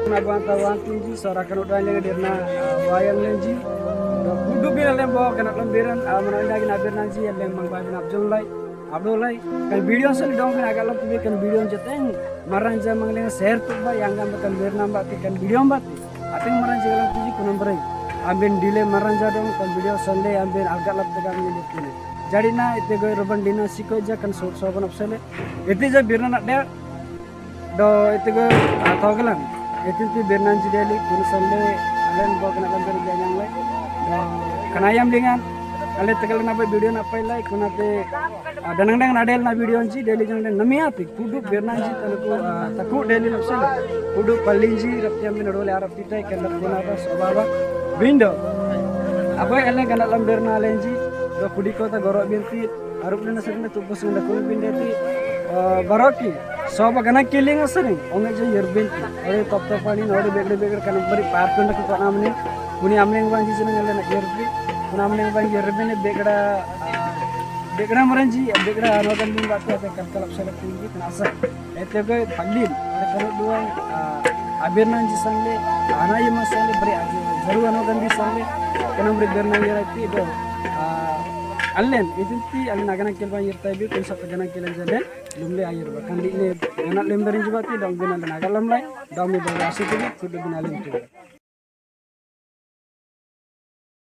Nabantawan tinji sorakan udah yang dirna wayang lenji kudu bilang lembo kena lembiran mana lagi nabir nanti yang lembang babin Abdullah kan video sel dong kan agak lebih kan video jeteng maranja mangleng share tuh ba yang gam kan bir nambah kan video mbak ating maranja galang tuji kunam bereng ambin delay maranja dong kan video Sunday ambin agak lebih kan ini jadi na itu gue ruban dina siko aja kan sopan opsele itu aja birna nak dia do itu gue atau galang itu tuh birna jadi kun Sunday alen bawa kena lembir janyang lagi kanayam dengan ale tegal na video na pai like kunate danang nadel na video nji daily jang nami ati kudu bernanji tanuku taku daily napsal kudu pallinji raptiam min role arab titai kendar dinata sobaba bindo apa ele kana lamber na lenji do kudi kota gorok binti arub na sarna tupus na kul bindeti baroki soba kana killing asani onge je yerbinti ore top pani node begde kana bari parkunda ko namni kuni amne bangi jina ngale na yerbi namne bangi yerbi ne begda maranji begda anogan bin batu ate kalkalap salap tinggi kenasa ete ge pandil ore kanu dua abirnan ji sangle anai masale bari aje jaru anogan di sangle kanam bari berna yerati do allen itinti allen agana kelba yertai bi kun sat agana kelan jalen lumle ayer ba kandi ne gana lemberin jibati dong binan nagalam lai dong mi ba asiti kudu binalin tu